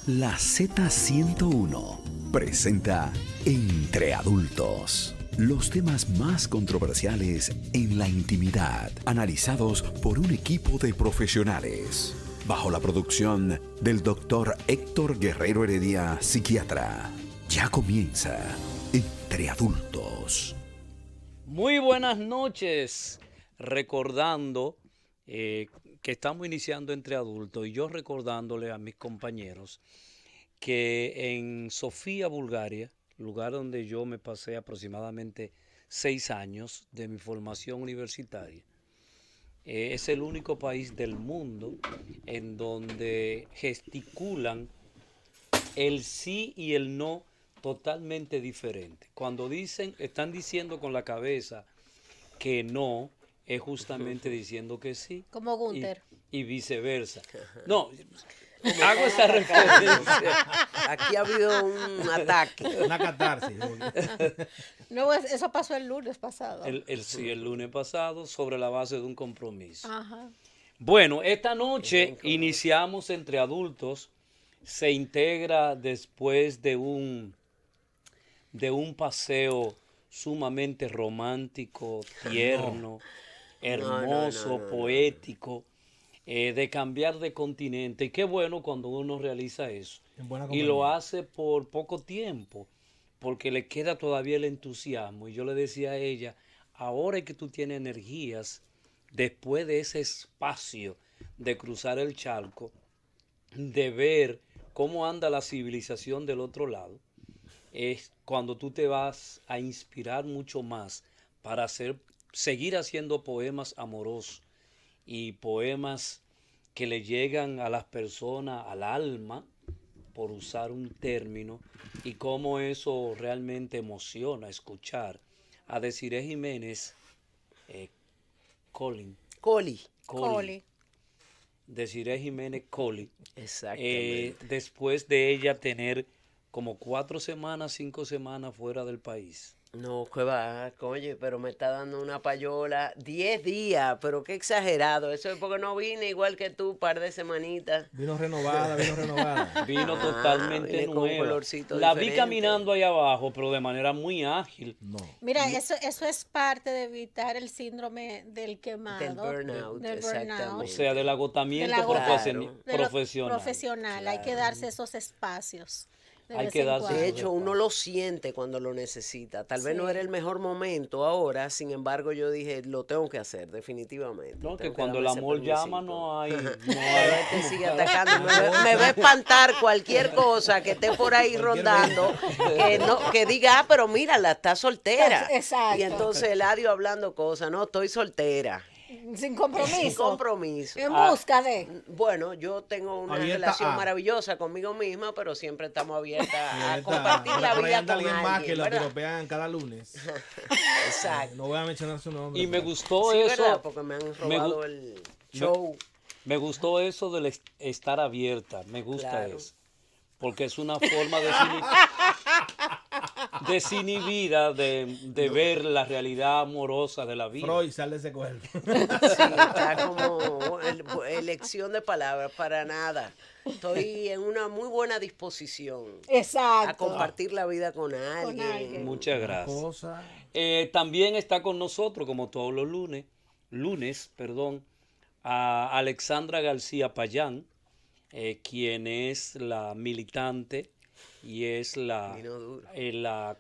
La Z101 presenta Entre Adultos. Los temas más controversiales en la intimidad, analizados por un equipo de profesionales. Bajo la producción del doctor Héctor Guerrero Heredia, psiquiatra. Ya comienza Entre Adultos. Muy buenas noches. Recordando que estamos iniciando Entre Adultos y yo recordándole a mis compañeros que en Sofía, Bulgaria, lugar donde yo me pasé aproximadamente 6 años de mi formación universitaria, es el único país del mundo en donde gesticulan el sí y el no totalmente diferente. Cuando dicen, están diciendo con la cabeza que no, es justamente diciendo que sí. Como y, Gunther. y viceversa. No, hago esa referencia. Aquí ha habido un ataque. Una catarsis. No, eso pasó el lunes pasado. Sí, el lunes pasado, sobre la base de un compromiso. Ajá. Bueno, esta noche iniciamos Entre Adultos. Se integra después de un paseo sumamente romántico, tierno, hermoso, poético, de cambiar de continente. Y qué bueno cuando uno realiza eso. Y lo hace por poco tiempo, porque le queda todavía el entusiasmo. Y yo le decía a ella, ahora que tú tienes energías, después de ese espacio de cruzar el charco, de ver cómo anda la civilización del otro lado, es cuando tú te vas a inspirar mucho más para seguir haciendo poemas amorosos y poemas que le llegan a las personas, al alma, por usar un término, y cómo eso realmente emociona escuchar a Desiree Jiménez, Coli. Desiree Jiménez Coli, Exactamente. después de ella tener como 4 semanas, 5 semanas fuera del país. No, que va, oye, pero me está dando una payola. 10 días, pero qué exagerado. Eso es porque no vine igual que tú, par de semanitas. Vino renovada. Vino totalmente vine con un nueva. colorcito La vi diferente. caminando ahí abajo, pero de manera muy ágil. No. Mira, eso es parte de evitar el síndrome del quemado. Del burnout, del exactamente. O sea, del agotamiento Del agotamiento. profesional. Profesional. Hay que darse esos espacios. Hay que darse De esos hecho, uno lo siente cuando lo necesita. Tal vez no era el mejor momento ahora, sin embargo, yo dije, lo tengo que hacer, definitivamente. No, que Tengo cuando el darme ese amor permisito. llama no hay... Te sigue atacando. Me va a espantar cualquier cosa que esté por ahí rondando, que diga, pero mírala, está soltera. Exacto. Y entonces Eladio hablando cosas, no, estoy soltera. Sin compromiso. Sin compromiso. En busca de. Bueno, yo tengo una Abierta relación a. maravillosa conmigo misma, pero siempre estamos abiertas a compartir la Por ahí vida anda con alguien más que alguien, lo ¿verdad? piropean cada lunes. Exacto. No voy a mencionar su nombre. Y me pero- gustó Sí, eso. ¿verdad? Porque me han robado el show. Me gustó eso del estar abierta. Me gusta Claro. eso. Porque es una forma desinhibida de ver la realidad amorosa de la vida. Freud, sal de ese cuerpo. Sí, está como elección de palabras, para nada. Estoy en una muy buena disposición Exacto. a compartir la vida con alguien. alguien. Muchas gracias. Cosa. También está con nosotros, como todos los lunes, a Alexandra García Payán, quien es la militante y es Vino duro.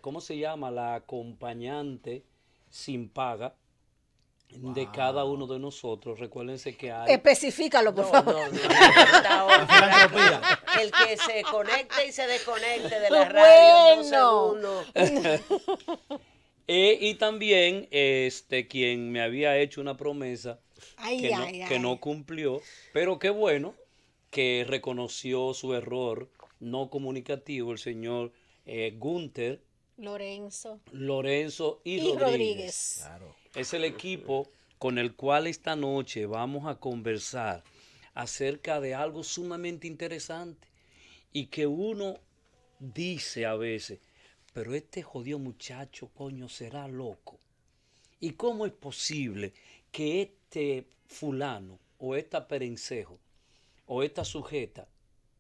¿cómo se llama? La acompañante sin paga de cada uno de nosotros. Recuérdense que hay... Especifícalo, por No, favor. no. Está otra. filantropía. El que se conecte y se desconecte de la radio en 2 segundos. Y también quien me había hecho una promesa que no cumplió, pero qué bueno que reconoció su error no comunicativo el señor Gunther, Lorenzo y Rodríguez. Claro. Es el equipo con el cual esta noche vamos a conversar acerca de algo sumamente interesante y que uno dice a veces, pero este jodido muchacho, coño, será loco. ¿Y cómo es posible que este fulano o esta perencejo o esta sujeta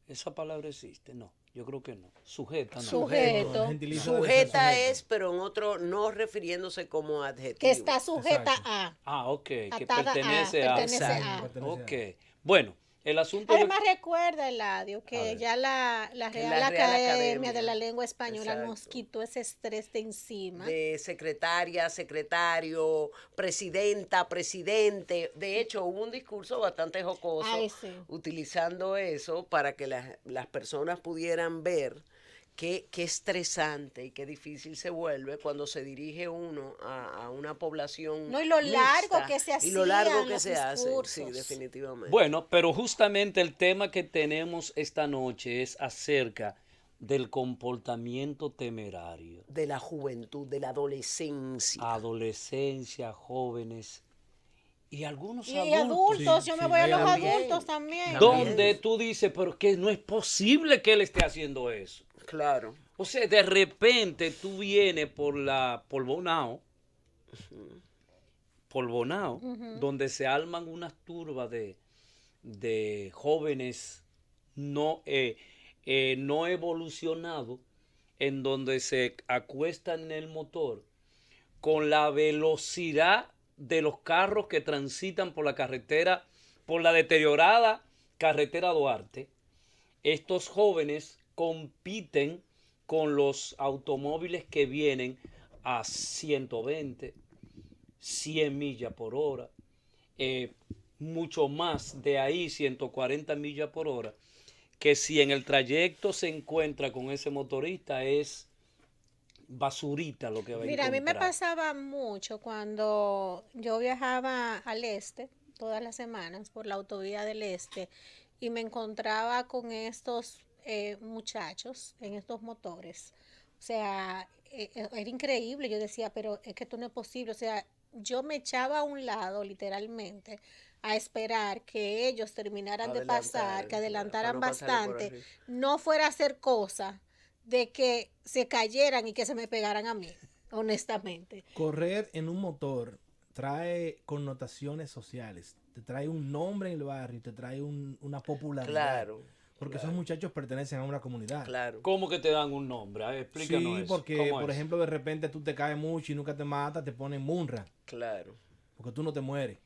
¿Esa palabra existe? No, yo creo que no. Sujeta, no. Sujeto. El gentilicio debe ser Sujeta sujeto. es, pero en otro, no refiriéndose como adjetivo. Que está sujeta Exacto. a. Ah, ok, que Atada a, pertenece a. pertenece a. Pertenece a. Ok, bueno, el asunto de... Además, recuerda, Eladio, A que ver. ya la Real, Real Academia, Academia. de la Lengua Española Exacto. nos quitó ese estrés de encima. De secretaria, secretario, presidenta, presidente. De hecho, hubo un discurso bastante jocoso Ay, sí. utilizando eso para que las personas pudieran ver qué estresante y qué difícil se vuelve cuando se dirige uno a una población No, y lo largo mixta, que se y lo largo hacían que los se hace, sí, discursos. definitivamente. Bueno, pero justamente el tema que tenemos esta noche es acerca del comportamiento temerario. De la juventud, de la adolescencia. Adolescencia, jóvenes y algunos Y adultos. adultos, Sí, yo me sí, voy a hay los también. adultos también. Donde tú dices, pero que no es posible que él esté haciendo eso. Claro. O sea, de repente tú vienes por Bonao, donde se arman unas turbas de jóvenes no evolucionados, en donde se acuestan en el motor con la velocidad de los carros que transitan por la carretera, por la deteriorada carretera Duarte. Estos jóvenes compiten con los automóviles que vienen a 120, 100 millas por hora, mucho más de ahí, 140 millas por hora, que si en el trayecto se encuentra con ese motorista es basurita lo que va a Mira, a mí me encontrar. pasaba mucho cuando yo viajaba al este todas las semanas por la autovía del este y me encontraba con estos muchachos en estos motores. O sea, era increíble. Yo decía, pero es que esto no es posible. O sea, yo me echaba a un lado literalmente a esperar que ellos terminaran de pasar, que adelantaran bastante, no fuera a hacer cosa de que se cayeran y que se me pegaran a mí, honestamente. Correr en un motor trae connotaciones sociales. Te trae un nombre en el barrio, te trae una popularidad. Claro. Porque esos muchachos pertenecen a una comunidad. Claro. ¿Cómo que te dan un nombre? A ver, explícanos Sí, eso. porque, ¿Cómo por es? ejemplo, de repente tú te caes mucho y nunca te matas, te ponen Munra, Claro. porque tú no te mueres.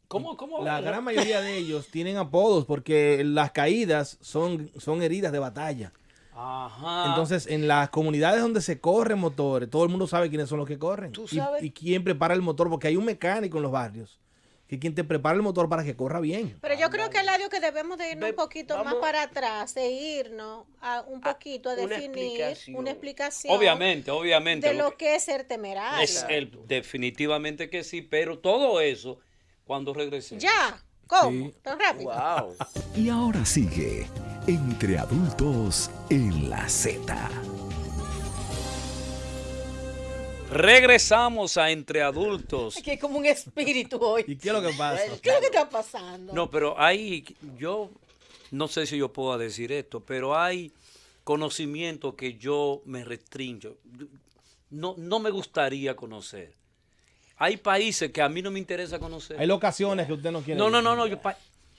¿Cómo? La gran mayoría de ellos tienen apodos porque las caídas son heridas de batalla. Ajá. Entonces, en las comunidades donde se corren motores, todo el mundo sabe quiénes son los que corren. ¿Tú Y- sabes? Y quién prepara el motor, porque hay un mecánico en los barrios, que quien te prepara el motor para que corra bien. Pero yo creo que, Eladio, que debemos de irnos Ve, un poquito más vamos- para atrás, e irnos a un poquito a una definir explicación. una explicación Obviamente. de lo lo que es ser temerario. es definitivamente que sí, pero todo eso cuando regresemos. Ya, ¿cómo? Sí. ¿Tan rápido? Wow. Y ahora sigue Entre Adultos en la Z. Regresamos a Entre Adultos. Aquí hay como un espíritu hoy. ¿Y qué es lo que pasa? ¿Qué es lo que está pasando? No, pero yo no sé si yo puedo decir esto, pero hay conocimiento que yo me restringo. No me gustaría conocer. Hay países que a mí no me interesa conocer. Hay locaciones que usted no quiere. No.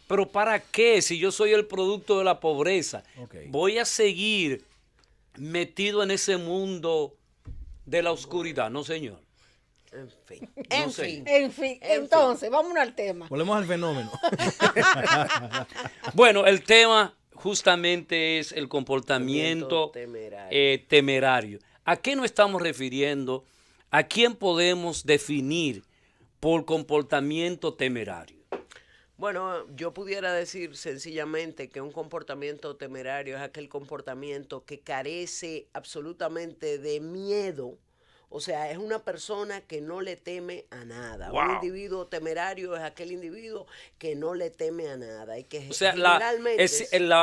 Pero ¿para qué? Si yo soy el producto de la pobreza, Ok. voy a seguir metido en ese mundo de la oscuridad. No, señor. En fin. No En sé. fin. En fin, entonces, vámonos al tema. Volvemos al fenómeno. Bueno, el tema justamente es el comportamiento Temerario. temerario. ¿A qué nos estamos refiriendo? ¿A quién podemos definir por comportamiento temerario? Bueno, yo pudiera decir sencillamente que un comportamiento temerario es aquel comportamiento que carece absolutamente de miedo. O sea, es una persona que no le teme a nada. Un Wow. individuo temerario es aquel individuo que no le teme a nada. Y que O sea, generalmente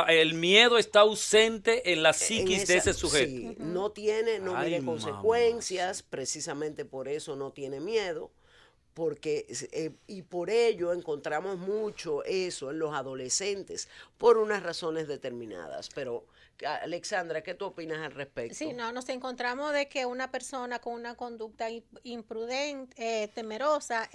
el miedo está ausente en la en psiquis de esa- ese sujeto. sí, no Ay, mide consecuencias, precisamente por eso no tiene miedo. porque y por ello encontramos mucho eso en los adolescentes por unas razones determinadas. Pero Alexandra, ¿qué tú opinas al respecto? Sí, no, nos encontramos de que una persona con una conducta imprudente, temerosa,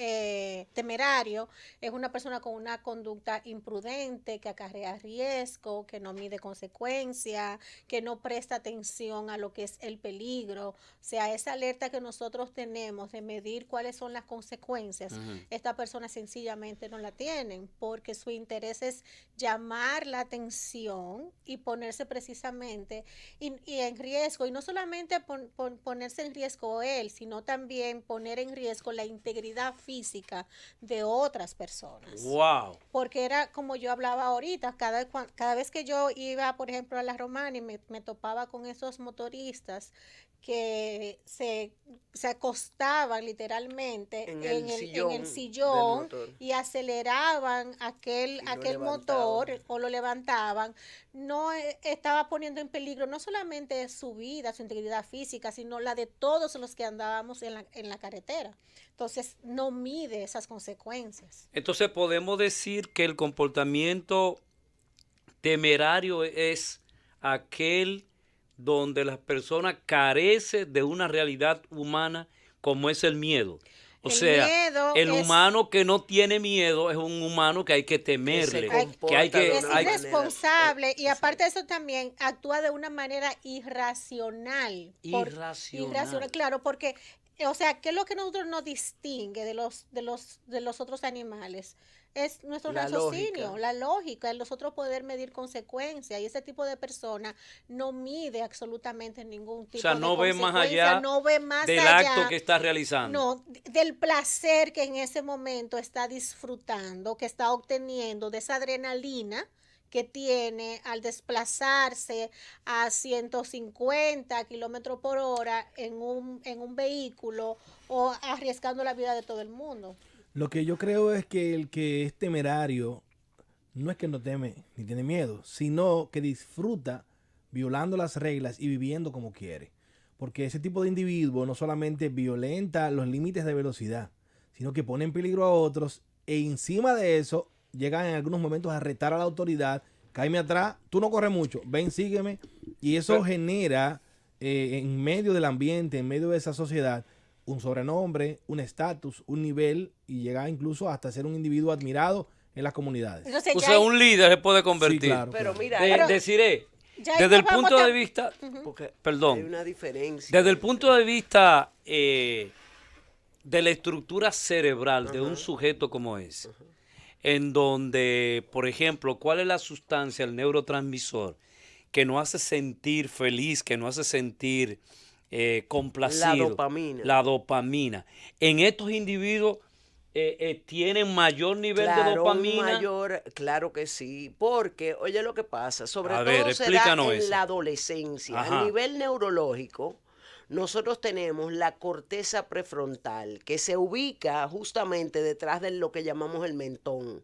temerario, es una persona con una conducta imprudente que acarrea riesgo, que no mide consecuencias, que no presta atención a lo que es el peligro. O sea, esa alerta que nosotros tenemos de medir cuáles son las consecuencias, esta persona sencillamente no la tienen, porque su interés es llamar la atención y ponerse precisamente y en riesgo, y no solamente ponerse en riesgo él, sino también poner en riesgo la integridad física de otras personas. Wow. Porque era como yo hablaba ahorita, cada vez que yo iba, por ejemplo, a la Romana y me topaba con esos motoristas que se acostaban literalmente en el sillón y aceleraban aquel motor o lo levantaban, no estaba poniendo en peligro no solamente su vida, su integridad física, sino la de todos los que andábamos en la carretera. Entonces no mide esas consecuencias. Entonces podemos decir que el comportamiento temerario es aquel donde las personas carecen de una realidad humana como es el miedo. O sea, el humano que no tiene miedo es un humano que hay que temerle. Es irresponsable y aparte de eso también actúa de una manera irracional. Irracional, claro, porque, o sea, ¿qué es lo que nosotros nos distingue de los otros animales? Es nuestro raciocinio, la lógica, el nosotros poder medir consecuencias, y ese tipo de persona no mide absolutamente ningún tipo de consecuencia. O sea, no ve más allá del acto que está realizando. No, del placer que en ese momento está disfrutando, que está obteniendo, de esa adrenalina que tiene al desplazarse a 150 kilómetros por hora en un vehículo o arriesgando la vida de todo el mundo. Lo que yo creo es que el que es temerario no es que no teme ni tiene miedo, sino que disfruta violando las reglas y viviendo como quiere. Porque ese tipo de individuo no solamente violenta los límites de velocidad, sino que pone en peligro a otros e encima de eso llegan en algunos momentos a retar a la autoridad, cáeme atrás, tú no corres mucho, ven, sígueme. Y eso genera en medio del ambiente, en medio de esa sociedad, un sobrenombre, un estatus, un nivel y llega incluso hasta ser un individuo admirado en las comunidades. Entonces, o sea, un líder se puede convertir. Sí, claro, pero mira, deciré, desde el punto de vista, perdón, hay una diferencia. Desde el punto de vista de la estructura cerebral de un sujeto como ese, en donde, por ejemplo, ¿cuál es la sustancia, el neurotransmisor que nos hace sentir feliz, que nos hace sentir complacido? La dopamina. En estos individuos tienen mayor nivel de dopamina. Claro que sí, porque oye lo que pasa, sobre todo se da en la adolescencia. A nivel neurológico, nosotros tenemos la corteza prefrontal, que se ubica justamente detrás de lo que llamamos el mentón.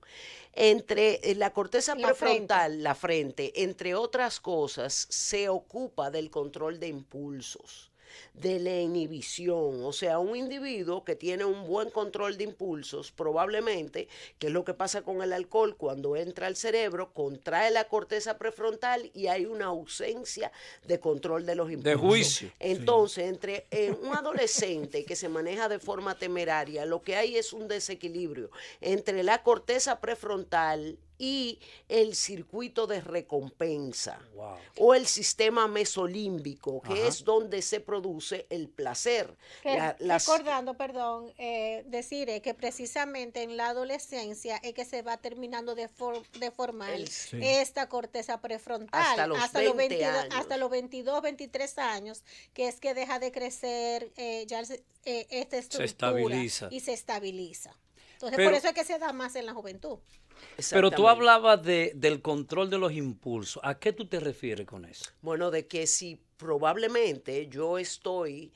Entre la corteza prefrontal, la frente, entre otras cosas, se ocupa del control de impulsos, de la inhibición. O sea, un individuo que tiene un buen control de impulsos, probablemente, que es lo que pasa con el alcohol, cuando entra al cerebro, contrae la corteza prefrontal y hay una ausencia de control de los impulsos. De juicio. Entonces, entre un adolescente que se maneja de forma temeraria, lo que hay es un desequilibrio entre la corteza prefrontal y el circuito de recompensa o el sistema mesolímbico, que es donde se produce el placer. Recordando, decir que precisamente en la adolescencia es que se va terminando de formar esta corteza prefrontal hasta los 22, 23 años, que es que deja de crecer esta estructura y se estabiliza. Entonces, por eso es que se da más en la juventud. Pero tú hablabas del control de los impulsos. ¿A qué tú te refieres con eso? Bueno, de que si probablemente yo estoy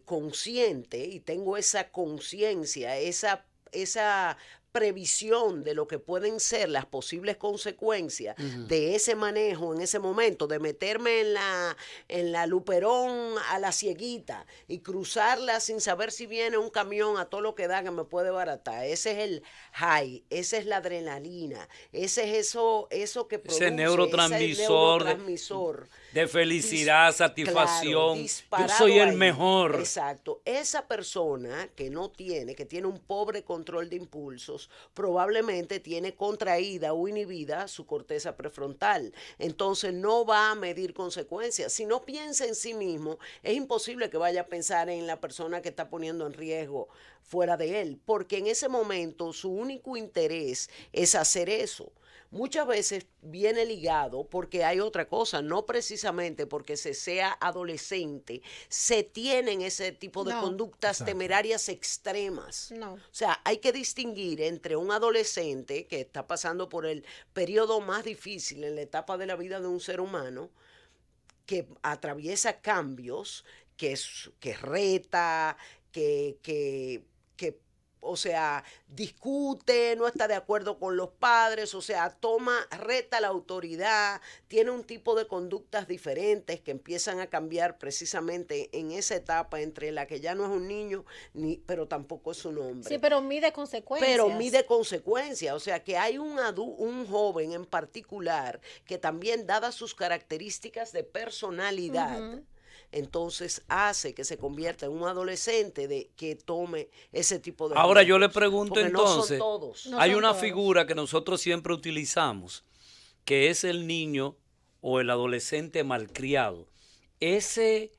consciente y tengo esa conciencia, esa previsión de lo que pueden ser las posibles consecuencias de ese manejo en ese momento, de meterme en la Luperón a la cieguita y cruzarla sin saber si viene un camión a todo lo que da que me puede baratar. Ese es el high, esa es la adrenalina, ese es eso que produce ese neurotransmisor de felicidad, satisfacción. Claro, yo soy el ahí. mejor. Exacto. Esa persona que tiene un pobre control de impulsos, probablemente tiene contraída o inhibida su corteza prefrontal. Entonces no va a medir consecuencias. Si no piensa en sí mismo, es imposible que vaya a pensar en la persona que está poniendo en riesgo fuera de él, porque en ese momento su único interés es hacer eso. Muchas veces viene ligado porque hay otra cosa, no precisamente porque se sea adolescente, se tienen ese tipo de conductas temerarias extremas. O sea, hay que distinguir entre un adolescente que está pasando por el periodo más difícil en la etapa de la vida de un ser humano, que atraviesa cambios, que reta, o sea, discute, no está de acuerdo con los padres, o sea, reta la autoridad, tiene un tipo de conductas diferentes que empiezan a cambiar precisamente en esa etapa entre la que ya no es un niño, pero tampoco es un hombre. Sí, pero mide consecuencias. O sea, que hay un joven en particular que también, dadas sus características de personalidad, entonces hace que se convierta en un adolescente que tome ese tipo de Ahora riesgos. yo le pregunto entonces, no son todos. hay una figura que nosotros siempre utilizamos, que es el niño o el adolescente malcriado. Ese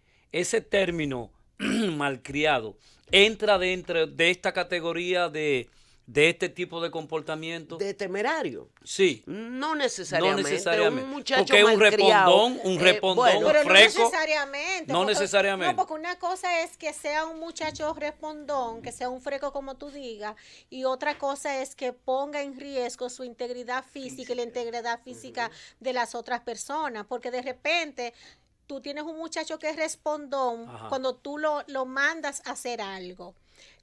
término malcriado entra dentro de esta categoría de este tipo de comportamiento. ¿De temerario? Sí. No necesariamente. No necesariamente. Un muchacho porque es un repondón, bueno, pero fresco. No necesariamente. No necesariamente. No, porque una cosa es que sea un muchacho respondón, que sea un freco como tú digas, y otra cosa es que ponga en riesgo su integridad física y la integridad física de las otras personas, porque de repente tú tienes un muchacho que es respondón cuando tú lo mandas a hacer algo,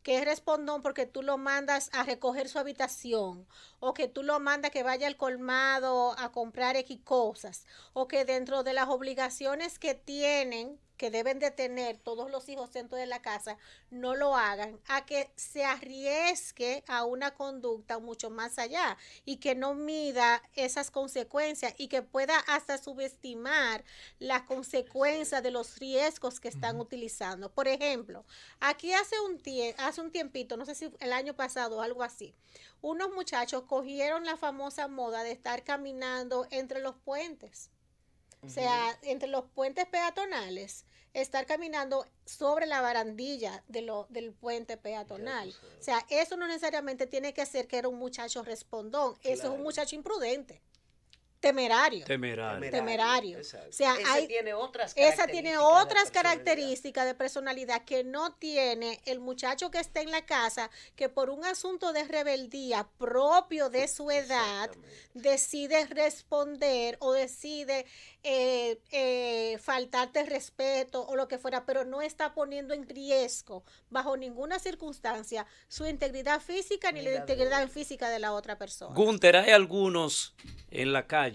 que es respondón porque tú lo mandas a recoger su habitación, o que tú lo mandas que vaya al colmado a comprar X cosas, o que dentro de las obligaciones que tienen, que deben de tener todos los hijos dentro de la casa, no lo hagan, a que se arriesgue a una conducta mucho más allá y que no mida esas consecuencias y que pueda hasta subestimar las consecuencias de los riesgos que están utilizando. Por ejemplo, aquí hace un tiempito, no sé si el año pasado o algo así, unos muchachos cogieron la famosa moda de estar caminando entre los puentes. O sea, entre los puentes peatonales, estar caminando sobre la barandilla del puente peatonal. O sea, eso no necesariamente tiene que ser que era un muchacho respondón. Claro. Eso es un muchacho imprudente. Temerario. O sea, esa tiene otras características de personalidad que no tiene el muchacho que está en la casa, que por un asunto de rebeldía propio de su edad decide responder o decide faltarte respeto o lo que fuera, pero no está poniendo en riesgo bajo ninguna circunstancia su integridad física ni la integridad física de la otra persona. Gunter, hay algunos en la calle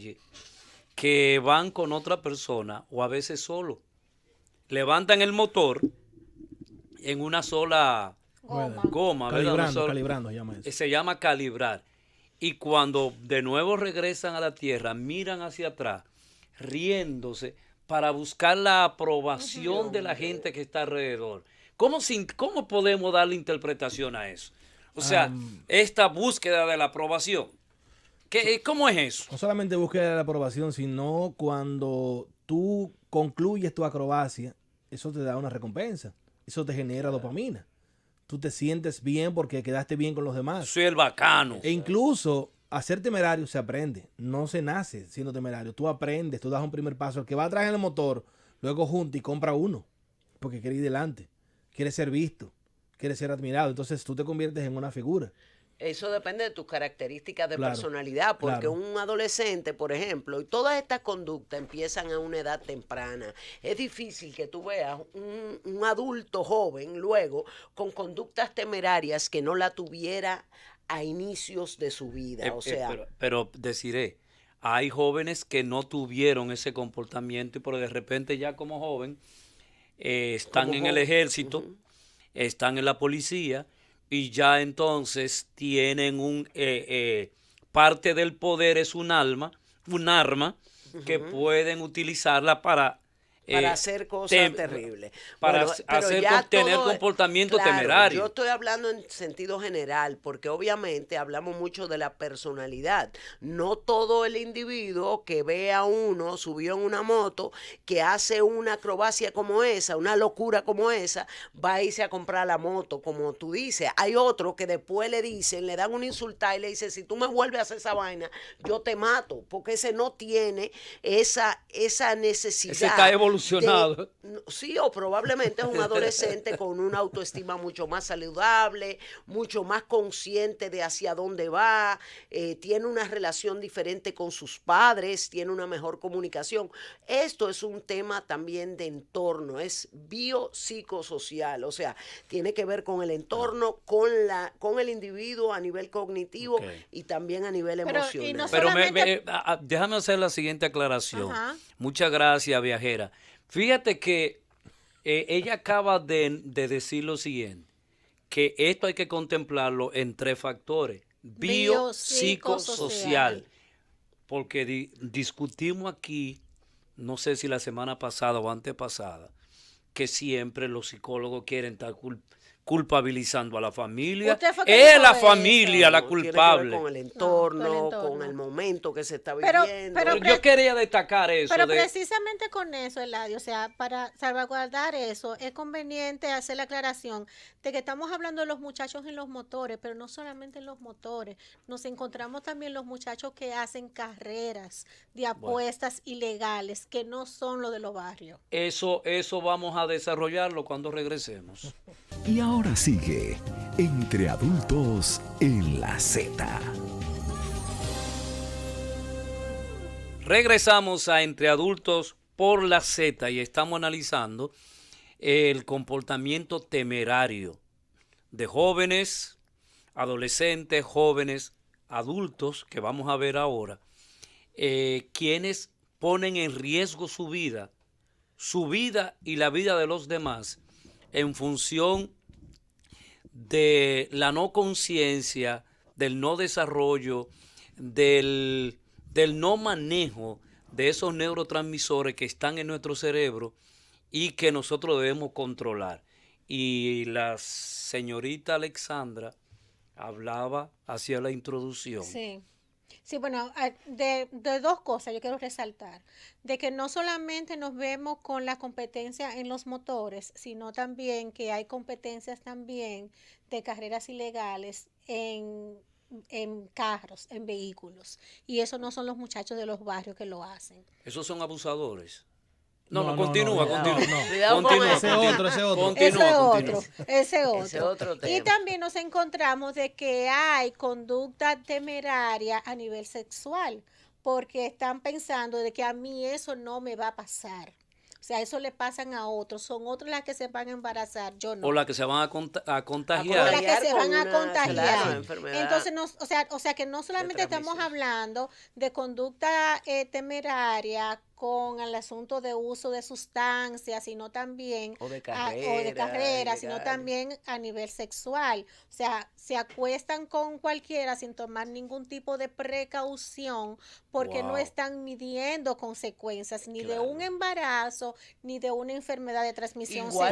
que van con otra persona o a veces solo. Levantan el motor en una sola goma, calibrando se llama eso. Se llama calibrar. Y cuando de nuevo regresan a la tierra, miran hacia atrás, riéndose para buscar la aprobación de la gente que está alrededor. ¿Cómo podemos darle interpretación a eso? O sea, esta búsqueda de la aprobación. ¿Cómo es eso? No solamente búsqueda de la aprobación, sino cuando tú concluyes tu acrobacia, eso te da una recompensa. Eso te genera dopamina. Tú te sientes bien porque quedaste bien con los demás. Soy el bacano. E incluso hacer temerario se aprende. No se nace siendo temerario. Tú aprendes, tú das un primer paso. El que va atrás en el motor, luego junta y compra uno. Porque quiere ir delante. Quiere ser visto. Quiere ser admirado. Entonces tú te conviertes en una figura. Eso depende de tus características de personalidad, porque un adolescente, por ejemplo, y todas estas conductas empiezan a una edad temprana. Es difícil que tú veas un adulto joven luego con conductas temerarias que no la tuviera a inicios de su vida. O sea, pero deciré, hay jóvenes que no tuvieron ese comportamiento, pero de repente ya como joven están como en el ejército, están en la policía y ya entonces tienen parte del poder es un arma que pueden utilizarla para hacer cosas terribles. Para tener comportamiento temerario. Yo estoy hablando en sentido general, porque obviamente hablamos mucho de la personalidad. No todo el individuo que ve a uno subió en una moto, que hace una acrobacia como esa, una locura como esa, va a irse a comprar la moto, como tú dices. Hay otro que después le dan una insultada y le dicen, si tú me vuelves a hacer esa vaina, yo te mato, porque ese no tiene esa necesidad. Ese está evolucionado. Sí, o probablemente es un adolescente con una autoestima mucho más saludable, mucho más consciente de hacia dónde va, tiene una relación diferente con sus padres, tiene una mejor comunicación. Esto es un tema también de entorno, es biopsicosocial, o sea, tiene que ver con el entorno, con el individuo a nivel cognitivo y también a nivel emocional. Pero déjame hacer la siguiente aclaración. Muchas gracias, viajera. Fíjate que ella acaba de decir lo siguiente, que esto hay que contemplarlo en 3 factores, biopsicosocial, porque discutimos aquí, no sé si la semana pasada o antepasada, que siempre los psicólogos quieren estar culpabilizando a la familia. Es la familia la culpable. Tiene que ver con el entorno, con el momento que se está viviendo. Pero yo quería destacar eso. Pero precisamente con eso, Eladio, o sea, para salvaguardar eso, es conveniente hacer la aclaración de que estamos hablando de los muchachos en los motores, pero no solamente en los motores. Nos encontramos también los muchachos que hacen carreras de apuestas ilegales, que no son lo de los barrios. Eso vamos a desarrollarlo cuando regresemos. Y ahora sigue Entre Adultos en la Z. Regresamos a Entre Adultos por la Z y estamos analizando el comportamiento temerario de jóvenes, adolescentes, jóvenes, adultos, que vamos a ver ahora, quienes ponen en riesgo su vida y la vida de los demás en función de la no conciencia, del no desarrollo, del no manejo de esos neurotransmisores que están en nuestro cerebro y que nosotros debemos controlar. Y la señorita Alexandra hacía la introducción. Sí, bueno, de 2 cosas yo quiero resaltar. De que no solamente nos vemos con la competencia en los motores, sino también que hay competencias también de carreras ilegales en carros, en vehículos. Y eso no son los muchachos de los barrios que lo hacen. Esos son abusadores. Continúa. Ese otro tema. Y también nos encontramos de que hay conducta temeraria a nivel sexual, porque están pensando de que a mí eso no me va a pasar. O sea, eso le pasan a otros. Son otros las que se van a embarazar, yo no. O las que se van a contagiar. O las que se van a contagiar. Enfermedad. Entonces, o sea que no solamente estamos hablando de conducta temeraria con el asunto de uso de sustancias, sino también o de carrera, sino también a nivel sexual. O sea, se acuestan con cualquiera sin tomar ningún tipo de precaución porque no están midiendo consecuencias ni de un embarazo ni de una enfermedad de transmisión sexual.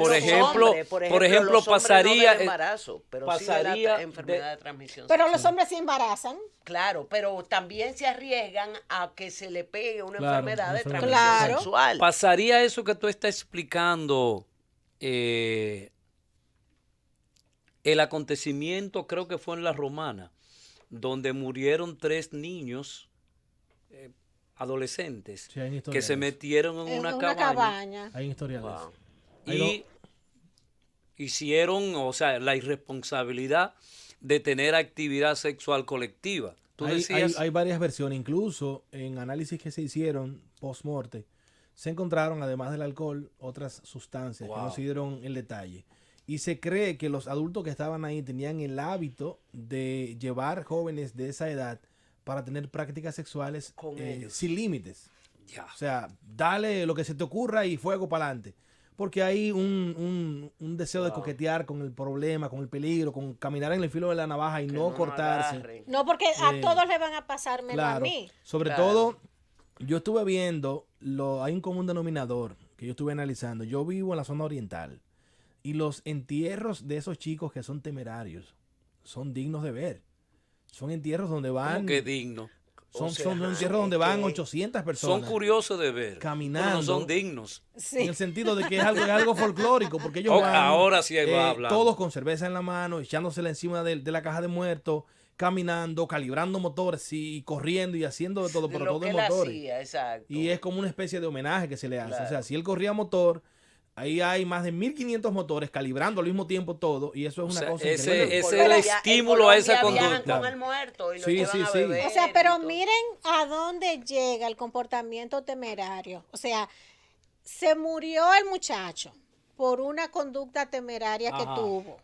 Por ejemplo, pasaría no del embarazo, pero pasaría sí de la enfermedad de transmisión sexual. Pero los hombres se embarazan. Claro, pero también se arriesgan a que se le pegue una enfermedad de transmisión sexual. Pasaría eso que tú estás explicando, el acontecimiento creo que fue en La Romana, donde murieron 3 niños adolescentes que se metieron en una cabaña. Hay historias de eso. Y hicieron, o sea, la irresponsabilidad de tener actividad sexual colectiva. Hay varias versiones, incluso en análisis que se hicieron post-morte, se encontraron, además del alcohol, otras sustancias que no se dieron el detalle. Y se cree que los adultos que estaban ahí tenían el hábito de llevar jóvenes de esa edad para tener prácticas sexuales sin límites. Ya. O sea, dale lo que se te ocurra y fuego para adelante. Porque hay un deseo de coquetear con el problema, con el peligro, con caminar en el filo de la navaja y no cortarse. No, porque a todos le van a pasar menos a mí. Sobre todo, yo estuve viendo, hay un común denominador que yo estuve analizando. Yo vivo en la zona oriental y los entierros de esos chicos que son temerarios son dignos de ver. Son entierros donde van... ¿Cómo que digno? Son entierros donde van 800 personas. Son curiosos de ver. Caminando. Pero no son dignos. Sí. En el sentido de que es algo folclórico, porque ellos van, ahora sí va a hablar. todos con cerveza en la mano, echándosela encima de la caja de muertos, caminando, calibrando motores y corriendo y haciendo de todo, pero todo de motores. Y es como una especie de homenaje que se le hace. Claro. O sea, si él corría motor, ahí hay más de 1500 motores calibrando al mismo tiempo todo, y eso es una cosa increíble. Ese es el estímulo a esa conducta. Con el muerto y lo sí. O sea, pero miren a dónde llega el comportamiento temerario. O sea, se murió el muchacho por una conducta temeraria que tuvo.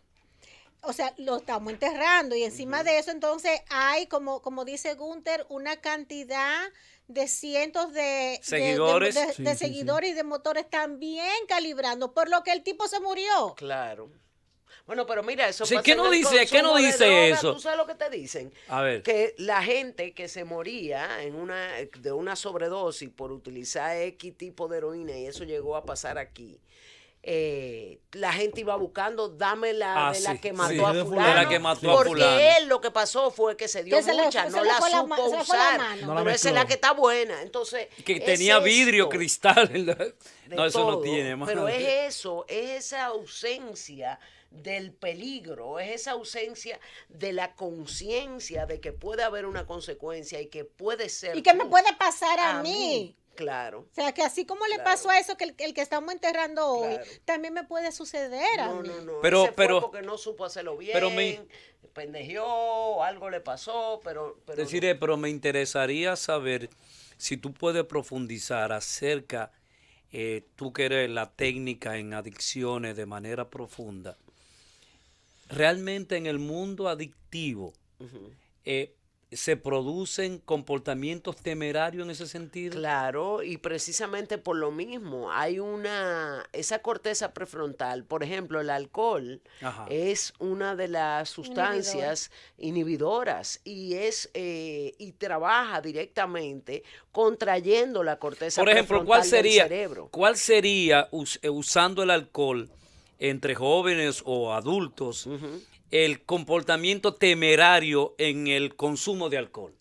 O sea, lo estamos enterrando y encima de eso entonces hay, como dice Gunther, una cantidad de cientos de seguidores, seguidores y de motores también calibrando, por lo que el tipo se murió. Claro. Bueno, pero mira, eso pasa. ¿Qué no dice eso? ¿Tú sabes lo que te dicen? A ver. Que la gente que se moría de una sobredosis por utilizar X tipo de heroína, y eso llegó a pasar aquí, la gente iba buscando, dame la que mató a fulano, porque él lo que pasó fue que se dio mucha, no la supo usar, pero esa es la que está buena, entonces que tenía vidrio, cristal, no, eso no tiene más. Pero es esa ausencia del peligro, es esa ausencia de la conciencia de que puede haber una consecuencia y que puede ser y que me puede pasar a mí. Claro. O sea, que así como le pasó a eso que el que estamos enterrando hoy, también me puede suceder a mí. No. Pero porque no supo hacerlo bien, pendejeó, algo le pasó, pero me interesaría saber si tú puedes profundizar acerca, tú que eres la técnica en adicciones de manera profunda, realmente en el mundo adictivo, ¿se producen comportamientos temerarios en ese sentido? Claro, y precisamente por lo mismo, hay esa corteza prefrontal, por ejemplo, el alcohol es una de las sustancias inhibidoras y trabaja directamente contrayendo la corteza prefrontal del cerebro. ¿Cuál sería, usando el alcohol entre jóvenes o adultos, el comportamiento temerario en el consumo de alcohol?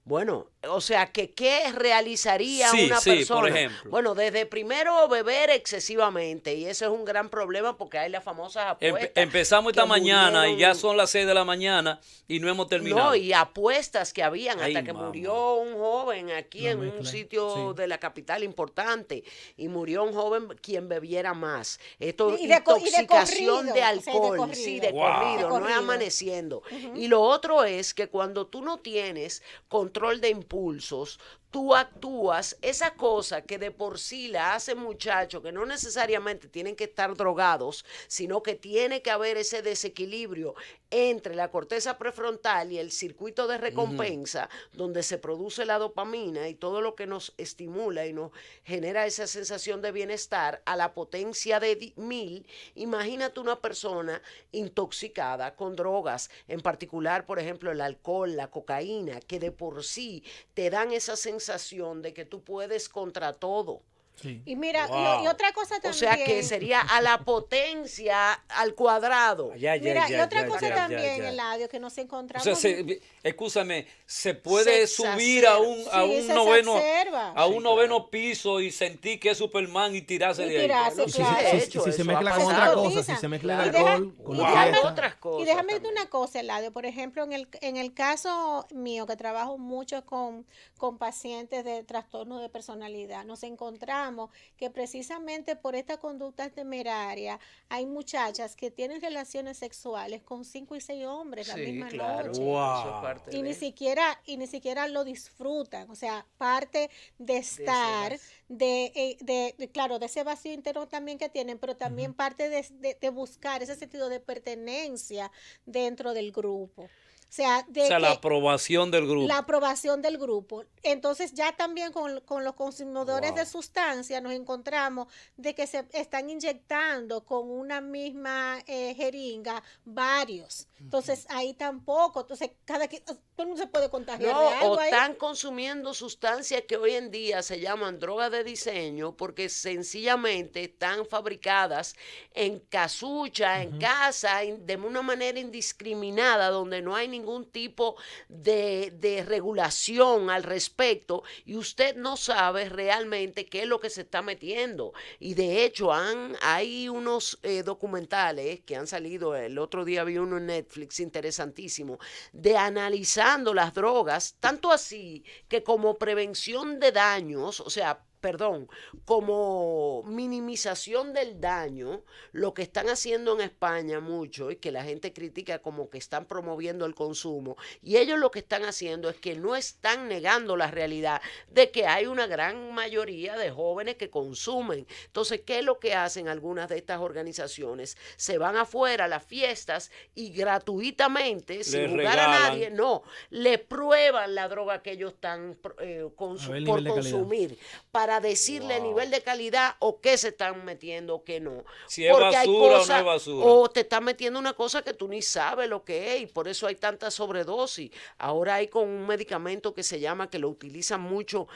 Bueno, o sea, ¿qué realizaría una persona? Por ejemplo. Bueno, desde primero beber excesivamente, y ese es un gran problema porque hay las famosas apuestas. Empezamos esta mañana y ya son las 6 de la mañana y no hemos terminado. No, y apuestas que habían hasta que murió un joven aquí en un sitio de la capital importante, y murió un joven quien bebiera más. Esto es intoxicación de alcohol, de corrido, no es amaneciendo. Y lo otro es que cuando tú no tienes control de impulsos, tú actúas esa cosa que de por sí la hacen muchachos que no necesariamente tienen que estar drogados, sino que tiene que haber ese desequilibrio entre la corteza prefrontal y el circuito de recompensa, donde se produce la dopamina y todo lo que nos estimula y nos genera esa sensación de bienestar a la potencia de 1000. Imagínate una persona intoxicada con drogas, en particular, por ejemplo, el alcohol, la cocaína, que de por sí te dan esa sensación de que tú puedes contra todo. Sí. Y mira, y otra cosa también. O sea que sería a la potencia al cuadrado. Y otra cosa también, Eladio, que nos encontramos. O sea, escúchame, se puede subir a un noveno piso y sentir que es Superman y tirarse de ahí. Claro. Si se mezcla con otra cosa, si se mezcla el alcohol con otras cosas. Y déjame decirte una cosa, Eladio. Por ejemplo, en el caso mío, que trabajo mucho con pacientes de trastorno de personalidad, nos encontramos encontramos que precisamente por esta conducta temeraria hay muchachas que tienen relaciones sexuales con 5 y 6 hombres la misma noche. Wow. Eso es parte Y de- ni siquiera lo disfrutan. O sea, parte de estar, claro, de ese vacío interno también que tienen, pero también parte de buscar ese sentido de pertenencia dentro del grupo. O sea, la aprobación del grupo. La aprobación del grupo. Entonces ya también con los consumidores Wow. de sustancias nos encontramos de que se están inyectando con una misma jeringa varios. Entonces ahí tampoco. Entonces cada quien no se puede contagiar No, de algo o ahí. están consumiendo sustancias que hoy en día se llaman drogas de diseño porque sencillamente están fabricadas en casucha, en casa, de una manera indiscriminada, donde no hay ningún tipo de regulación al respecto y usted no sabe realmente qué es lo que se está metiendo. Y de hecho hay unos documentales que han salido, el otro día vi uno en Netflix interesantísimo, de analizando las drogas, tanto así que como prevención de daños, o sea, como minimización del daño, lo que están haciendo en España mucho y que la gente critica como que están promoviendo el consumo, y ellos lo que están haciendo es que no están negando la realidad de que hay una gran mayoría de jóvenes que consumen. Entonces, ¿qué es lo que hacen algunas de estas organizaciones? Se van afuera a las fiestas y gratuitamente, sin jugar a nadie, le prueban la droga que ellos están por consumir, para decirle el nivel de calidad o qué se están metiendo o qué no. Si es basura o no es basura. O te están metiendo una cosa que tú ni sabes lo que es y por eso hay tanta sobredosis. Ahora hay con un medicamento que se llama, que lo utilizan mucho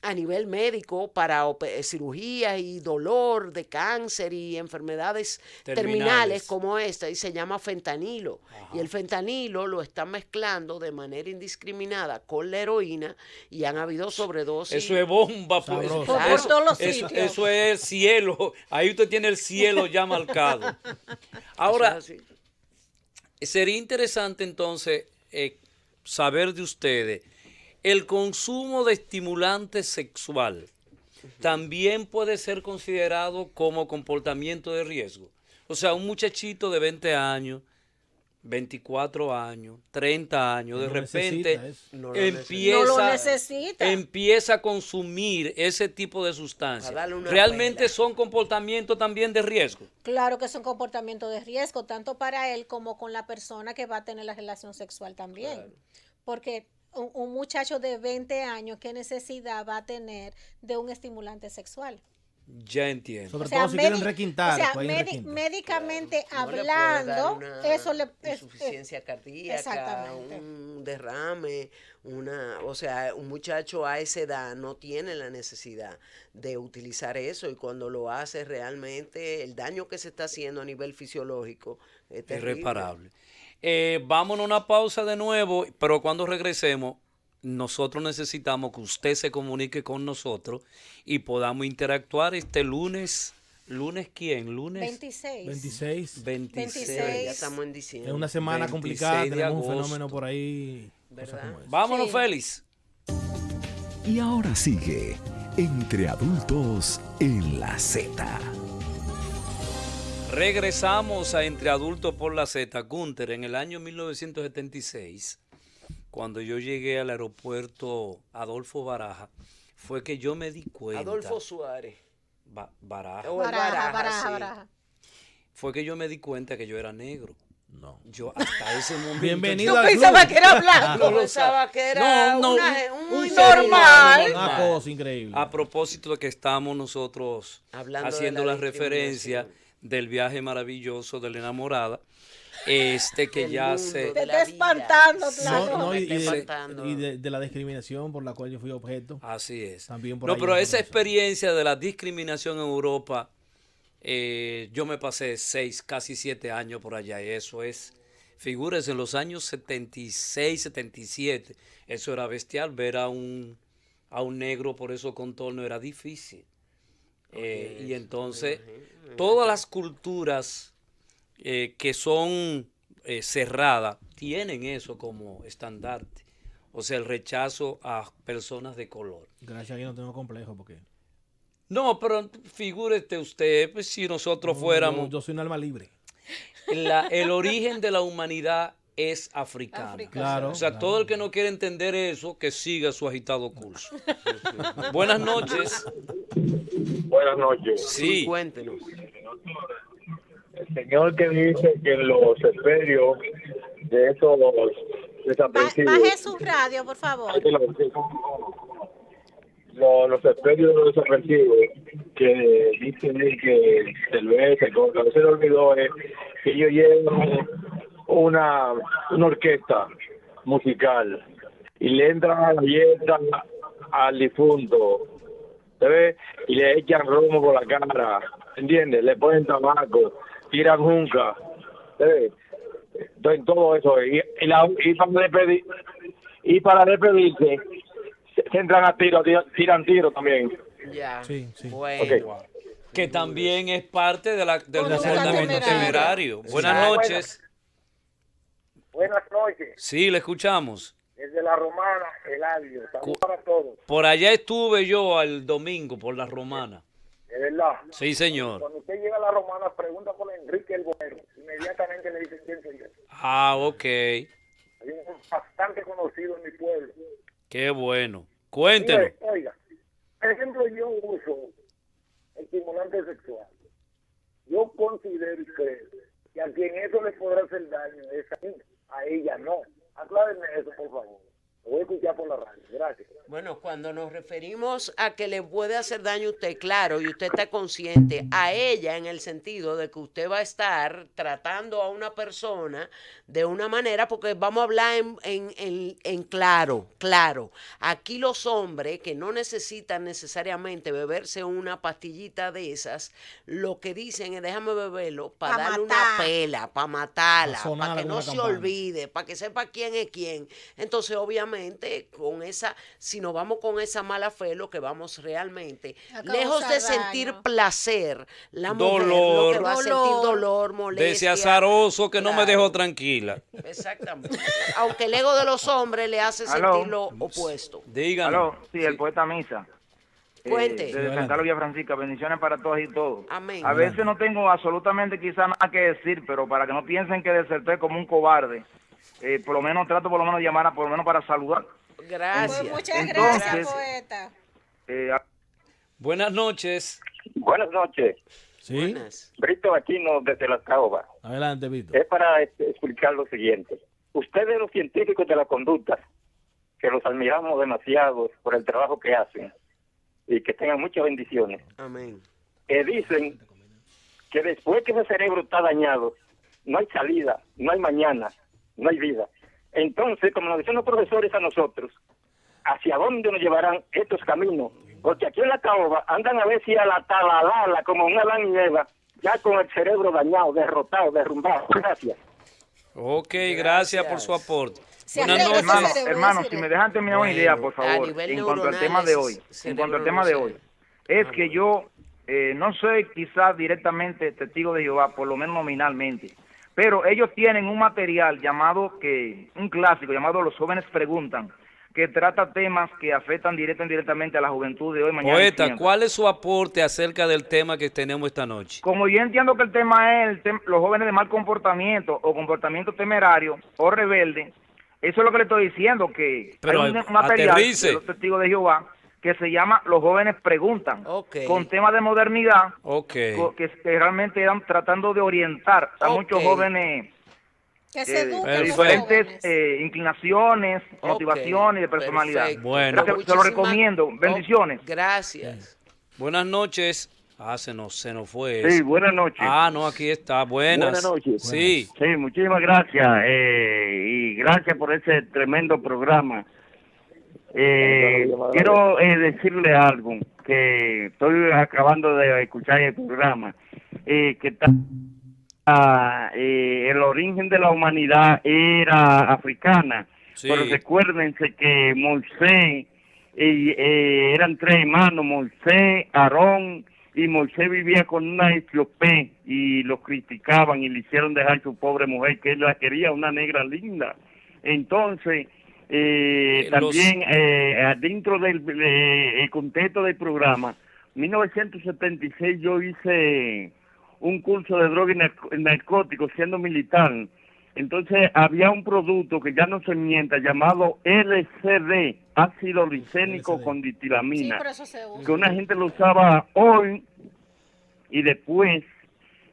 a nivel médico para cirugías y dolor de cáncer y enfermedades terminales como esta, y se llama fentanilo. Ajá. Y el fentanilo lo están mezclando de manera indiscriminada con la heroína y han habido sobredosis. Eso es bomba. Por todos los sitios. Eso es cielo. Ahí usted tiene el cielo ya marcado. Ahora, sería interesante entonces saber de ustedes, el consumo de estimulante sexual también puede ser considerado como comportamiento de riesgo. O sea, un muchachito de 20 años, 24 años, 30 años, de repente empieza a consumir ese tipo de sustancias. ¿Realmente son comportamientos también de riesgo? Claro que son comportamientos de riesgo, tanto para él como con la persona que va a tener la relación sexual también. Claro. Porque un muchacho de 20 años, ¿qué necesidad va a tener de un estimulante sexual? Ya entiendo. Sobre todo si quieren requintar. O sea, médicamente hablando, eso le insuficiencia cardíaca, un derrame, o sea, un muchacho a esa edad no tiene la necesidad de utilizar eso, y cuando lo hace realmente el daño que se está haciendo a nivel fisiológico es irreparable. Vámonos a una pausa de nuevo, pero cuando regresemos, nosotros necesitamos que usted se comunique con nosotros y podamos interactuar este lunes. ¿Lunes quién? Lunes 26. 26. Ya estamos en diciembre. Es una semana complicada, tenemos un fenómeno por ahí. Vámonos, sí. Félix. Y ahora sigue Entre Adultos en la Z. Regresamos a Entre Adultos por la Z. Gunter, en el año 1976, cuando yo llegué al aeropuerto Adolfo Baraja, fue que yo me di cuenta. Adolfo Suárez. Baraja. Baraja. Fue que yo me di cuenta que yo era negro. No. Yo hasta ese momento. Bienvenido al club. Pensaba que era blanco. Yo pensaba que era muy normal. Una cosa increíble. A propósito de que estamos nosotros haciendo la referencia del viaje maravilloso de la enamorada, que ya se... Te está espantando, claro. No, y de la discriminación por la cual yo fui objeto. Así es. También por pero esa experiencia de la discriminación en Europa, yo me pasé 6, casi 7 años por allá, y eso es, figúrense, en los años 76, 77, eso era bestial, ver a un negro por esos contornos era difícil. Y entonces, todas las culturas que son cerradas tienen eso como estandarte. O sea, el rechazo a personas de color. Gracias a Dios no tengo complejo porque... No, pero figúrese usted, pues, si nosotros fuéramos... Yo soy un alma libre. El origen de la humanidad es africano. Claro. O sea, todo el que no quiere entender eso, que siga su agitado curso. Buenas noches. Buenas noches. Sí. Cuéntenos. El señor que dice que los esferios de esos desaparecidos... Baje su radio, por favor. Los esferios de los desaparecidos que dicen que cerveza, lo que se le olvidó es que ellos llevan una orquesta musical y le entran a la dieta al difunto, ¿sabes? Y le echan romo por la cara, ¿entiendes? Le ponen tabaco, tiran junca, ¿sabes? Entonces, todo eso. Y para despedirse, se entran a tiro, tiran tiro también. Ya. Sí, sí. Bueno. Okay. Que también es parte del Conducta comportamiento temerario. Buenas noches. Buenas noches. Sí, le escuchamos. Desde la Romana, Eladio. Saludos para todos. Por allá estuve yo el domingo, por la Romana. De verdad. Sí, señor. Cuando usted llega a la Romana, pregunta por Enrique el Boero. Inmediatamente le dicen quién soy yo. Ah, ok. Hay un bastante conocido en mi pueblo. Qué bueno. Cuéntenos. Mire, oiga, por ejemplo, yo uso estimulante sexual. Yo considero y creo que a quien eso le podrá hacer daño es a mí, a ella no. Aclárenme eso, por favor. Lo voy a escuchar por la radio. Gracias. Bueno, cuando nos referimos a que le puede hacer daño a usted, claro, y usted está consciente, a ella en el sentido de que usted va a estar tratando a una persona de una manera, porque vamos a hablar en claro. Aquí los hombres que no necesitan necesariamente beberse una pastillita de esas, lo que dicen es déjame beberlo para darle una pela, para matarla, para que no se olvide, para que sepa quién es quién. Entonces, obviamente, con esa, si nos vamos con esa mala fe, lo que vamos realmente, lejos de sentir placer, la mujer lo que va a sentir dolor, molestia. De ese azaroso que no me Claro. dejó tranquila. Exactamente. Aunque el ego de los hombres le hace sentir lo opuesto. Díganos. Sí, el poeta Misa. Cuente. Desde San Carlos Villafrancisca, bendiciones para todos y todos. Amén. A veces no tengo absolutamente quizá nada que decir, pero para que no piensen que deserté como un cobarde, por lo menos trato de llamar por lo menos para saludar. Gracias. Pues muchas Entonces, gracias, poeta. Buenas noches. Buenas noches. Sí. Buenas. Brito Aquino desde Las Caobas. Adelante, Vito. Es para explicar lo siguiente. Ustedes los científicos de la conducta, que los admiramos demasiado por el trabajo que hacen y que tengan muchas bendiciones, Amén. dicen que después que ese cerebro está dañado, no hay salida, no hay mañana, no hay vida. Entonces, como nos dicen los profesores a nosotros, ¿hacia dónde nos llevarán estos caminos? Porque aquí en la Caoba andan a ver si a la talalala, como una Adán y Eva, ya con el cerebro dañado, derrotado, derrumbado. Gracias. Ok, gracias por su aporte. Se Buenas arregla noches. ese cerebro, Hermano, decirle. si me dejan terminar una idea, por A favor, nivel en cuanto al neuronal, tema de hoy. ese En cuanto al cerebro tema no de se- hoy. Es que yo no soy quizás directamente testigo de Jehová, por lo menos nominalmente, pero ellos tienen un material llamado, un clásico llamado Los Jóvenes Preguntan, que trata temas que afectan directa e indirectamente a la juventud de hoy, mañana y Poeta, siempre. ¿cuál es su aporte acerca del tema que tenemos esta noche? Como yo entiendo que el tema es los jóvenes de mal comportamiento o comportamiento temerario o rebelde, eso es lo que le estoy diciendo, que Pero hay un material aterrice. de los testigos de Jehová que se llama Los Jóvenes Preguntan, Ok. con temas de modernidad, Ok. que realmente eran tratando de orientar a Ok. muchos jóvenes Que se eduquen de los diferentes jóvenes. inclinaciones, Ok, motivaciones y de personalidad. perfecto. Bueno. Se lo Muchísimas- recomiendo. Bendiciones. Gracias. Buenas noches. Ah, se nos fue. Sí, eso. buenas noches. Ah, no, aquí está. Buenas. Buenas noches. Sí. Sí, muchísimas gracias y gracias por ese tremendo programa. Quiero decirle algo, que estoy acabando de escuchar el programa, que está, el origen de la humanidad era africana, Sí. pero recuérdense que Moisés, eran tres hermanos, Moisés, Aarón, y Moisés vivía con una etíope y lo criticaban y le hicieron dejar su pobre mujer, que él la quería, una negra linda. Entonces, también dentro del el contexto del programa, 1976 yo hice un curso de droga y narcóticos siendo militar. Entonces había un producto que ya no se mienta llamado LSD, ácido lisérnico con ditilamina, que una gente lo usaba hoy y después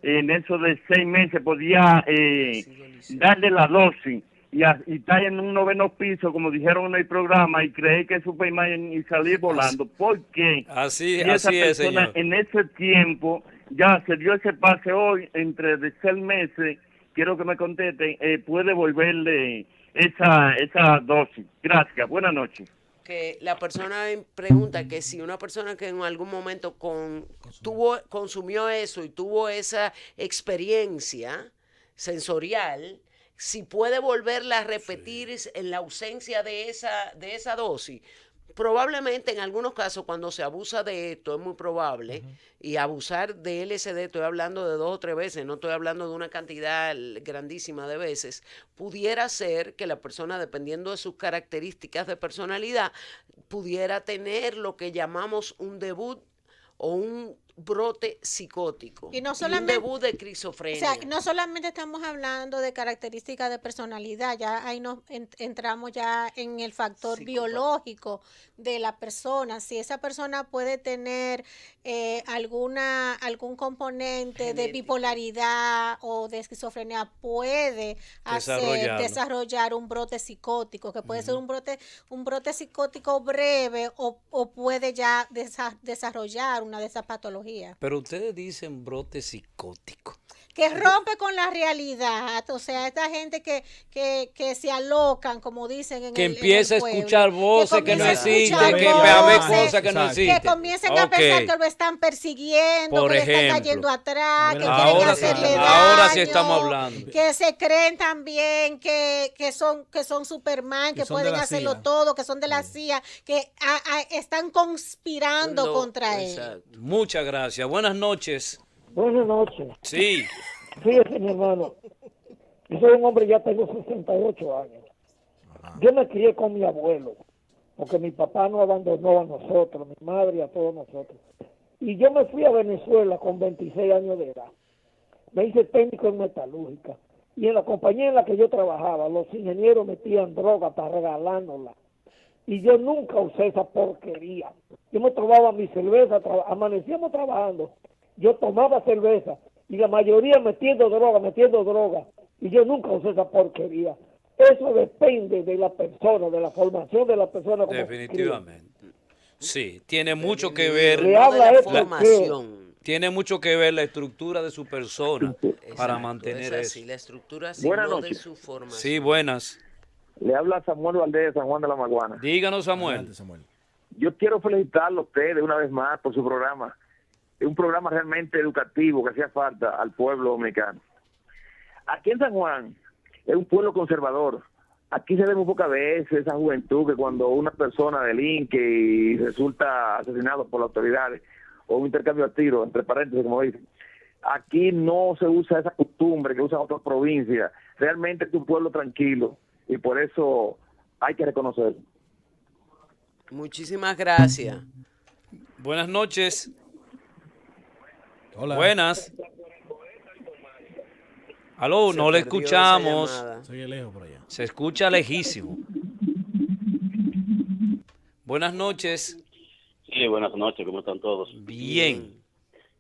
en eso de 6 meses podía darle la dosis y estar en un 9º piso, como dijeron en el programa, y creer que es Superman y salir volando, porque así esa es, persona señor. en ese tiempo ya se dio ese pase hoy, entre de 6 meses, quiero que me contesten, puede volverle esa dosis. Gracias, buenas noches. Que la persona pregunta que si una persona que en algún momento consumió eso y tuvo esa experiencia sensorial, si puede volverla a repetir en la ausencia de esa dosis. Probablemente en algunos casos cuando se abusa de esto es muy probable, y abusar de LSD, estoy hablando de 2 o 3 veces, no estoy hablando de una cantidad grandísima de veces, pudiera ser que la persona, dependiendo de sus características de personalidad, pudiera tener lo que llamamos un debut o un brote psicótico y no un solamente debut de esquizofrenia. O sea, no solamente estamos hablando de características de personalidad, ya ahí nos entramos ya en el factor biológico de la persona. Si esa persona puede tener algún componente de bipolaridad o de esquizofrenia, puede desarrollar un brote psicótico, que puede ser un brote psicótico breve o puede ya desarrollar una de esas patologías. Pero ustedes dicen brote psicótico. Que rompe con la realidad, o sea, esta gente que se alocan, como dicen en que el empieza en el a escuchar voces que no existen, que a ver cosas que no existen. Que comiencen a pensar que lo están persiguiendo, por que ejemplo, le están cayendo atrás, que ahora quieren hacerle daño. Ahora sí estamos hablando. Que se creen también que son Superman, que pueden hacerlo todo, que son de la CIA, que están conspirando contra él. Muchas gracias. Buenas noches. Buenas noches. Sí. Fíjese, mi hermano, yo soy un hombre, ya tengo 68 años. Yo me crié con mi abuelo, porque mi papá nos abandonó a nosotros, mi madre y a todos nosotros. Y yo me fui a Venezuela con 26 años de edad. Me hice técnico en metalúrgica. Y en la compañía en la que yo trabajaba, los ingenieros metían droga para regalárnosla. Y yo nunca usé esa porquería. Yo me tomaba mi cerveza, amanecíamos trabajando. Yo tomaba cerveza y la mayoría metiendo droga. Y yo nunca usé esa porquería. Eso depende de la persona, de la formación de la persona. Definitivamente. Sí, tiene mucho que ver. Le habla de formación. Tiene mucho que ver la estructura de su persona para mantener eso. La estructura de su formación. Sí, buenas. Le habla Samuel Valdés de San Juan de la Maguana. Díganos, Samuel. Yo quiero felicitarlo a ustedes una vez más por su programa. Es un programa realmente educativo que hacía falta al pueblo dominicano. Aquí en San Juan es un pueblo conservador. Aquí se ve muy pocas veces esa juventud que cuando una persona delinque y resulta asesinado por las autoridades o un intercambio de tiros, entre paréntesis, como dicen. Aquí no se usa esa costumbre que usan otras provincias. Realmente es un pueblo tranquilo y por eso hay que reconocerlo. Muchísimas gracias. Buenas noches. Hola. Buenas. Aló, no le escuchamos. Soy lejos por allá. Se escucha lejísimo. Buenas noches. Sí, buenas noches, ¿cómo están todos? Bien.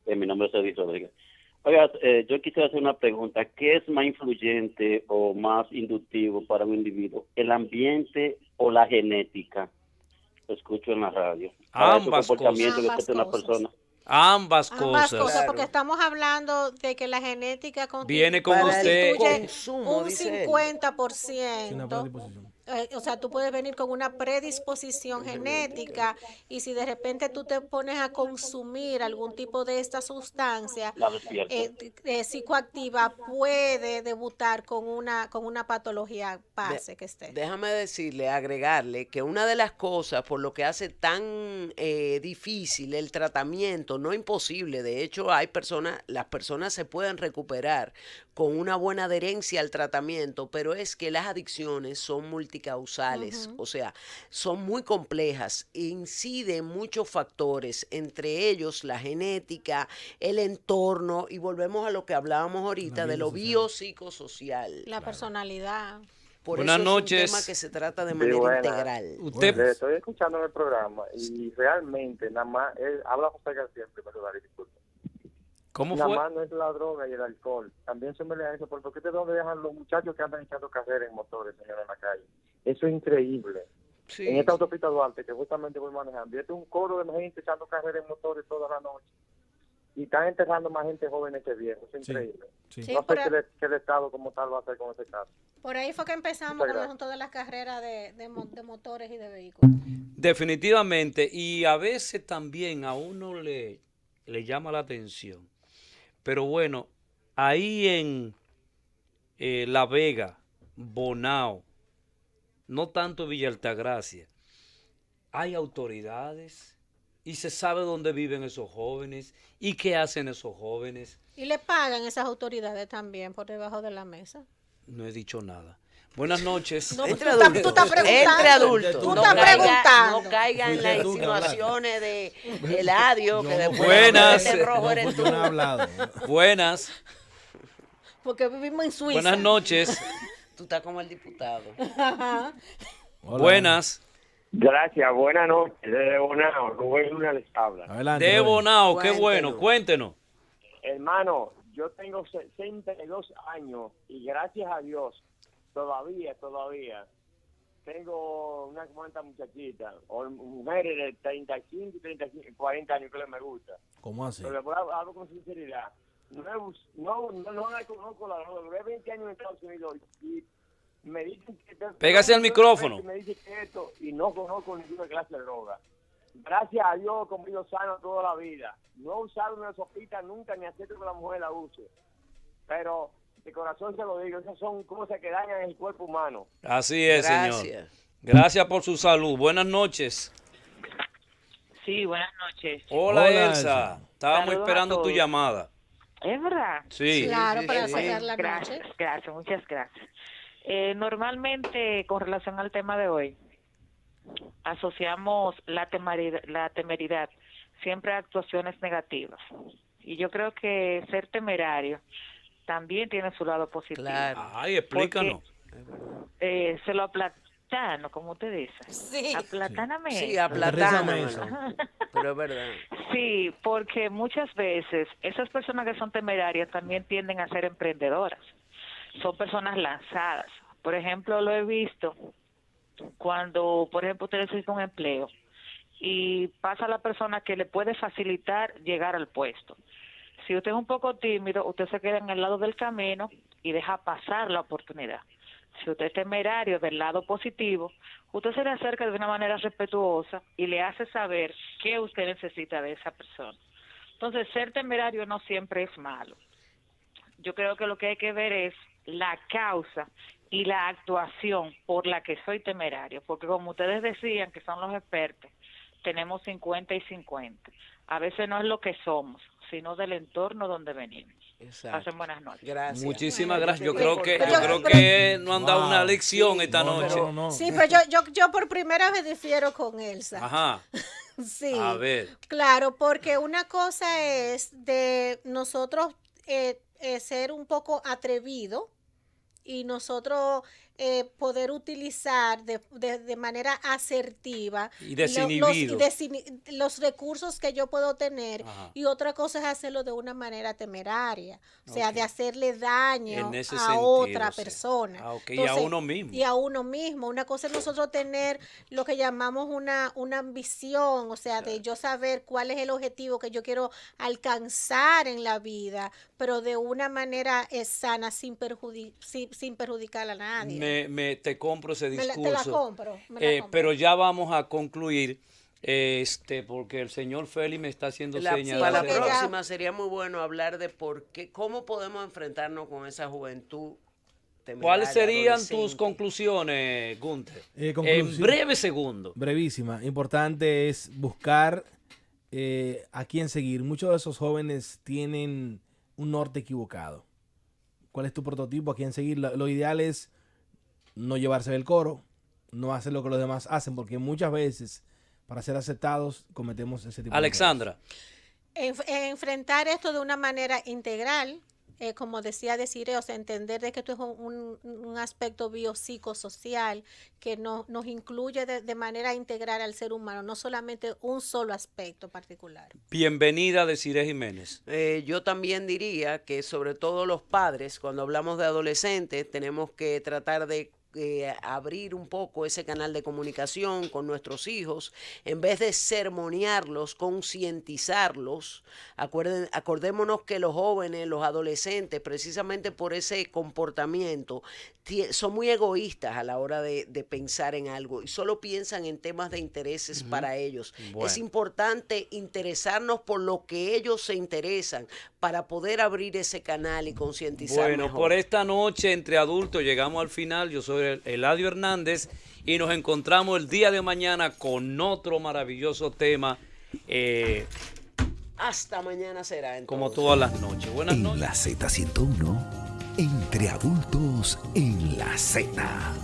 Mi nombre es Edith Rodríguez. Oiga, yo quisiera hacer una pregunta. ¿Qué es más influyente o más inductivo para un individuo? ¿El ambiente o la genética? Lo escucho en la radio. Ambas cosas. Una persona. Ambas cosas. Porque estamos hablando de que la genética viene con usted un 50%. O sea, tú puedes venir con una predisposición genética y si de repente tú te pones a consumir algún tipo de esta sustancia psicoactiva, puede debutar con una patología base que esté. Déjame agregarle que una de las cosas por lo que hace tan difícil el tratamiento, no imposible, de hecho las personas se pueden recuperar con una buena adherencia al tratamiento, pero es que las adicciones son multicausales. multicausales, o sea, son muy complejas, inciden muchos factores, entre ellos la genética, el entorno, y volvemos a lo que hablábamos ahorita de lo biopsicosocial. La personalidad. Por Buenas eso noches. es un tema que se trata de manera integral. Usted Estoy escuchando en el programa y realmente nada más, habla José García en primer lugar, disculpe. ¿Cómo Nada fue? más no es la droga y el alcohol. También se me le da eso, porque ustedes dónde dejan los muchachos que andan echando carreras en motores, señor, en la calle. Eso es increíble. Sí. En esta autopista Duarte, que justamente voy manejando, y este es un coro de gente echando carreras en motores toda la noche. Y están enterrando más gente joven que vieja. Eso es increíble. Sí, No sé qué el Estado como tal va a hacer con ese caso. Por ahí fue que empezamos Muchas con el gracias. asunto de las carreras de motores y de vehículos. Definitivamente, y a veces también a uno le llama la atención. Pero bueno, ahí en La Vega, Bonao, no tanto Villa Altagracia, hay autoridades y se sabe dónde viven esos jóvenes y qué hacen esos jóvenes. Y le pagan esas autoridades también por debajo de la mesa. No he dicho nada. Buenas noches. No, Entre tú estás adultos. preguntando. Entre adultos. Tú No estás caiga- preguntando. No caiga en las insinuaciones de Eladio, que después Buenas. el rojo eres tú. Buenas. Porque vivimos en Suiza. Buenas noches. Tú estás como el diputado. Ajá. Buenas. Gracias, buenas noches. Desde Bonao, Rubén Luna les habla. De Bonao, qué bueno. Cuéntenos. Hermano, yo tengo 62 años y gracias a Dios, todavía, tengo una cuanta muchachita, o mujeres de 35, 40 años que les me gusta. ¿Cómo así? Pero les hablo con sinceridad. No la conozco la droga. Duré 20 años en Estados Unidos y me dicen que... Pégase al micrófono. Me dicen que esto y no conozco ninguna clase de droga. Gracias a Dios he comido sano toda la vida. No he usado una sopita nunca ni acepto que la mujer la use. Pero de corazón se lo digo, esas son cosas que dañan el cuerpo humano. Así es, Gracias. señor. Gracias por su salud. Buenas noches. Sí, buenas noches. Hola, Elsa. Estábamos Saludos esperando a tu todos. llamada. ¿Es verdad? Sí. Claro, para cerrar la Gracias, noche. gracias, muchas gracias. Normalmente, con relación al tema de hoy, asociamos la temeridad siempre a actuaciones negativas. Y yo creo que ser temerario también tiene su lado positivo. Ay, explícanos. Se lo aplatano, como usted dice. Sí. Aplatáname. Sí, aplatáname. Pero es verdad. Sí, porque muchas veces esas personas que son temerarias también tienden a ser emprendedoras. Son personas lanzadas. Por ejemplo, lo he visto cuando, por ejemplo, usted necesita un empleo y pasa la persona que le puede facilitar llegar al puesto. Si usted es un poco tímido, usted se queda en el lado del camino y deja pasar la oportunidad. Si usted es temerario del lado positivo, usted se le acerca de una manera respetuosa y le hace saber qué usted necesita de esa persona. Entonces, ser temerario no siempre es malo. Yo creo que lo que hay que ver es la causa y la actuación por la que soy temerario, porque como ustedes decían, que son los expertos, tenemos 50 y 50. A veces no es lo que somos, sino del entorno donde venimos. Pasen buenas noches. Gracias. Muchísimas gracias. Yo creo que nos han dado una lección esta noche. Sí, pero yo por primera vez difiero con Elsa. Ajá. Sí. A ver. Claro, porque una cosa es de nosotros ser un poco atrevido y nosotros poder utilizar de manera asertiva Y desinhibido. los recursos que yo puedo tener. Ajá. Y otra cosa es hacerlo de una manera temeraria, o sea, de hacerle daño En ese a sentido, otra sí. persona. Ah, ok, y a uno mismo. Y a uno mismo. Una cosa es nosotros tener lo que llamamos una ambición, o sea, de yo saber cuál es el objetivo que yo quiero alcanzar en la vida, pero de una manera sana, sin perjudicar a nadie. Te compro ese discurso. Te la compro. Pero ya vamos a concluir, porque el señor Félix me está haciendo señas. Para la próxima sería muy bueno hablar de cómo podemos enfrentarnos con esa juventud temeraria, ¿Cuáles serían adolescente. tus conclusiones, Gunther? En Conclusión. breve segundo. Brevísima. Importante es buscar a quién seguir. Muchos de esos jóvenes tienen un norte equivocado. ¿Cuál es tu prototipo? ¿A quién seguir? Lo ideal es no llevarse del coro, no hacer lo que los demás hacen, porque muchas veces para ser aceptados cometemos ese tipo Alexandra. de errores. Enfrentar esto de una manera integral, como decía Desiree, o sea, entender de que esto es un aspecto biopsicosocial que nos incluye de manera integral al ser humano, no solamente un solo aspecto particular. Bienvenida, Desiree Jiménez. Yo también diría que sobre todo los padres, cuando hablamos de adolescentes, tenemos que tratar de abrir un poco ese canal de comunicación con nuestros hijos, en vez de sermonearlos, concientizarlos. Acordémonos que los jóvenes, los adolescentes, precisamente por ese comportamiento, son muy egoístas a la hora de pensar en algo y solo piensan en temas de intereses para ellos. Bueno. Es importante interesarnos por lo que ellos se interesan para poder abrir ese canal y concientizar Bueno, mejor. por esta noche entre adultos llegamos al final. Yo soy Eladio Hernández y nos encontramos el día de mañana con otro maravilloso tema. Hasta mañana será entonces. Como todas las noches. Buenas noches. En la Z101, entre adultos en la Z.